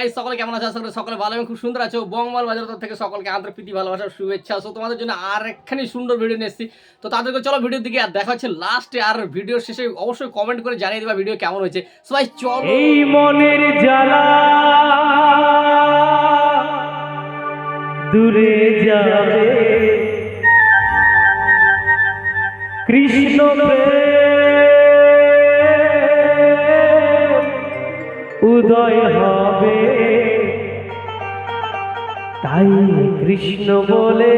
Guys সকলে কেমন আছো? আশা করি সকলে ভালো এবং খুব সুন্দর আছো। বঙ্গমাল বাজার তরফ থেকে সকলকে আন্তরিক প্রীতি ভালোবাসা শুভেচ্ছা। সো তোমাদের জন্য আর একখানি সুন্দর ভিডিও নিয়ে এসেছি। তো তাদেরকে চলো ভিডিওর দিকে আর দেখা হচ্ছে লাস্টে, আর ভিডিওর শেষে অবশ্যই কমেন্ট করে জানিয়ে দেবা ভিডিও কেমন হয়েছে। সবাই চলো। এই মনের জ্বালা দূরে যাবে, কৃষ্ণ উদয় হবে, তাই কৃষ্ণ বলে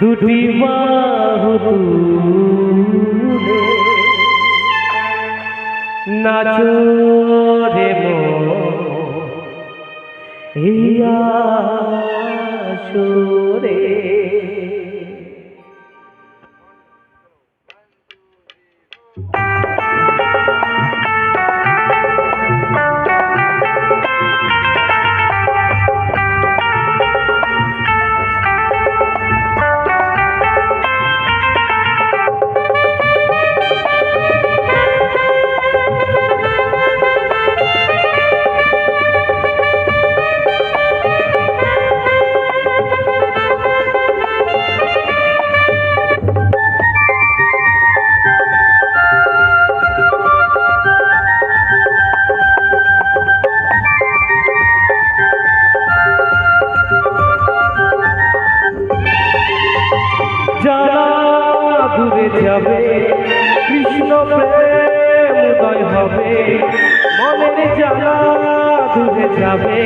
দুটি বাহু তুলে নাচো রে মন এই আসরে। জ্বালা দূরে যাবে, কৃষ্ণ প্রেম উদয় হবে, মনের জ্বালা দূরে যাবে,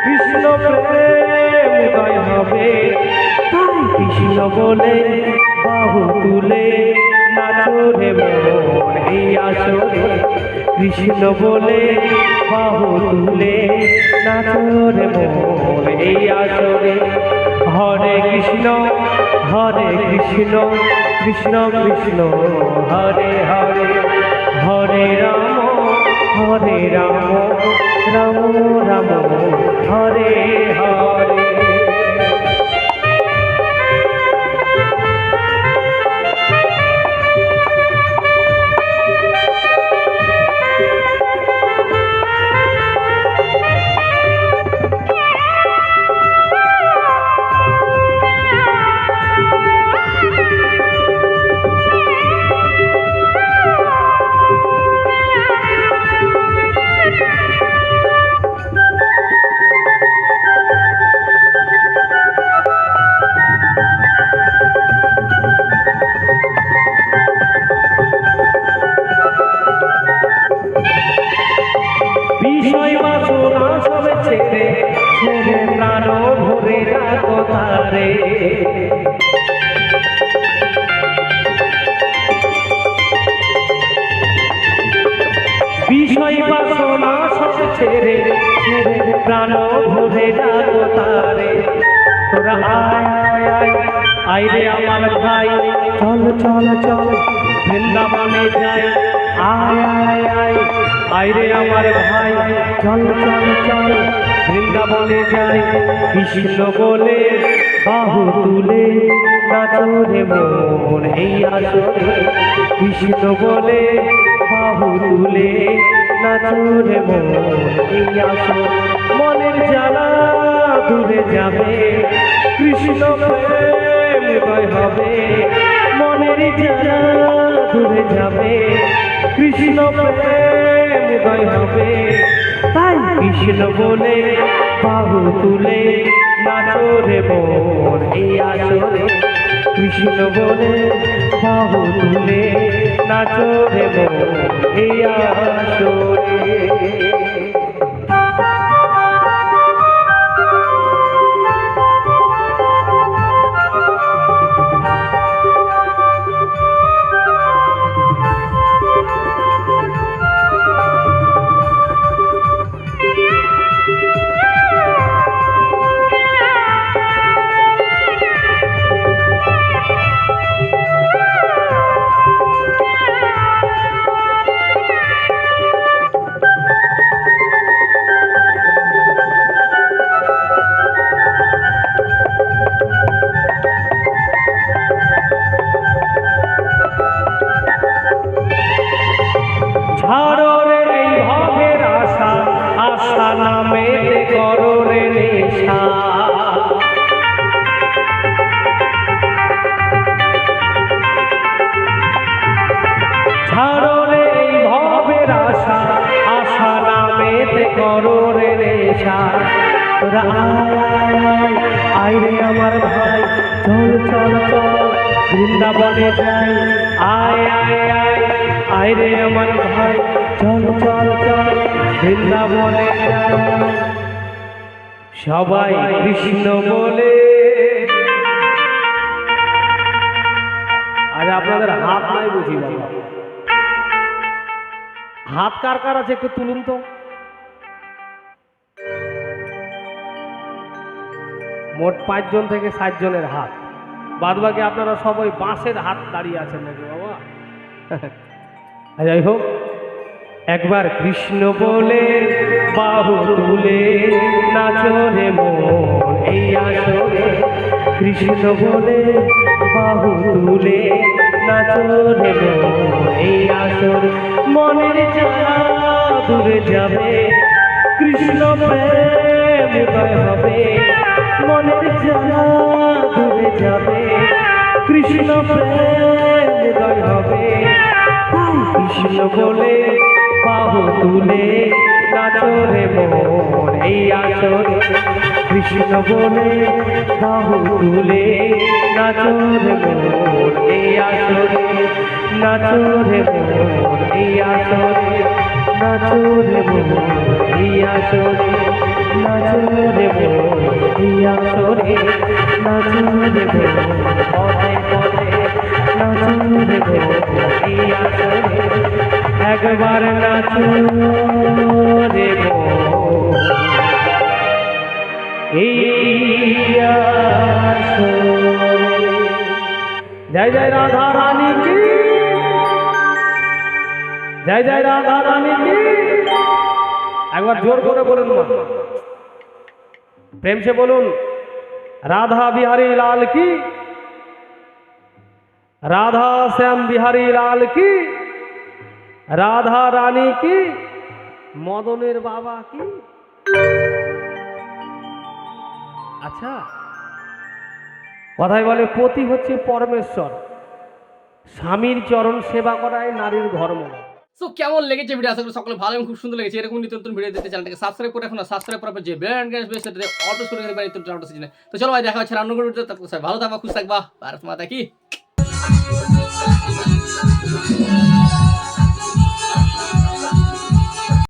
কৃষ্ণ প্রেম উদয় হবে, তাই কৃষ্ণ বলে বাহু তুলে নাচো রে মন এই আসরে। কৃষ্ণ বলে বাহু তুলে নাচো রে মন এই আসরে। হরে কৃষ্ণ কৃষ্ণ কৃষ্ণ হরে হরে, হরে রাম রাম রাম হরে হরে। বিষয় বাসনা সব ছেড়ে ছেড়ে প্রাণ ভরে রাখো তারে। বিষয় বাসনা সব ছেড়ে ছেড়ে প্রাণ ভরে রাখো তারে। তোরা আয় রে আমার ভাই, চল চল চল বৃন্দাবনে যাই। আয় রে আমার ভাই, চল চল চল বৃন্দাবনে যাই। কৃষ্ণ বলে বাহু তুলে নাচো রে মন এই আসরে। কৃষ্ণ বলে বাহু তুলে নাচো রে মন এই আসরে। মনের জ্বালা দূরে যাবে, কৃষ্ণ প্রেম উদয় হবে, মনের জ্বালা দূরে যাবে, কৃষ্ণ প্রেম উদয় হবে, তাই কৃষ্ণ বলে বাহু তুলে নাচো রে মন এই আসরে। কৃষ্ণ বলে বাহু তুলে নাচো রে মন এই আসরে। করো রে নেশা তোরা আয় রে আমার ভাই চল চল চল বৃন্দাবনে যাই আয় রে আমার ভাই চল চল চল বৃন্দাবনে যাই সবাই কৃষ্ণ বলে। আজ আপনাদের হাত নাই বুঝি বাবা, হাত কার কার আছে একটু তুলুন তো। মোট 5 জন থেকে 7 জনের হাত, বাদ বাকি আপনারা সবাই বাঁশের হাত দাঁড়িয়ে আছেন নাকি বাবা? যাই হোক, একবার কৃষ্ণ বলে বাহু তুলে নাচো রে মন এই আসরে, কৃষ্ণ বলে বাহু তুলে নাচো রে মন এই আসরে, মনের জ্বালা দূরে যাবে কৃষ্ণ প্রেম উদয় হবে, মনের জ্বালা দূরে যাবে কৃষ্ণ প্রেম উদয় হবে। কৃষ্ণ বলে বাহু তুলে নাচো রে মন এই আসরে, কৃষ্ণ বলে বাহু তুলে নাচো রে মন এই আসরে, নাচো রে মন এই আসরে, নাচো রে মন এই আসরে, নাচো রে মন এই আসরে, নাচো রে মন পদে পদে, নাচো রে মন এই আসরে, একবার নাচো রে মন এই আসরে। জয় জয় রাধা রানী কি, জয় জয় রাধা রানী কি। একবার জোর করে বলুন মা, প্রেম से বলুন রাধা বিহারী লাল কি, রাধা শ্যাম বিহারী লাল কি, রাধা রানী কি, মদনের বাবা কি। আচ্ছা, কথায় বলে পতি হচ্ছে পরমেশ্বর, স্বামীর চরণ সেবা করায় নারীর ধর্ম। সো কেমন লেগেছে ভিডিও? আশা করি সকলে ভালো এবং খুব সুন্দর লেগেছে। এরকম নিত্য নতুন ভিডিও দেখতে চ্যানেলটাকে সাবস্ক্রাইব করে এখন সাবস্ক্রাইব করার পর যে বেল আইকন আসবে সেটাতে অল প্রেস করে দিবেন নিত্য নতুন ভিডিও। তো চলো ভাই দেখা হচ্ছে রান্না করে, ভালো থাকবা, খুশি থাকবা, ভারত মাতা কি।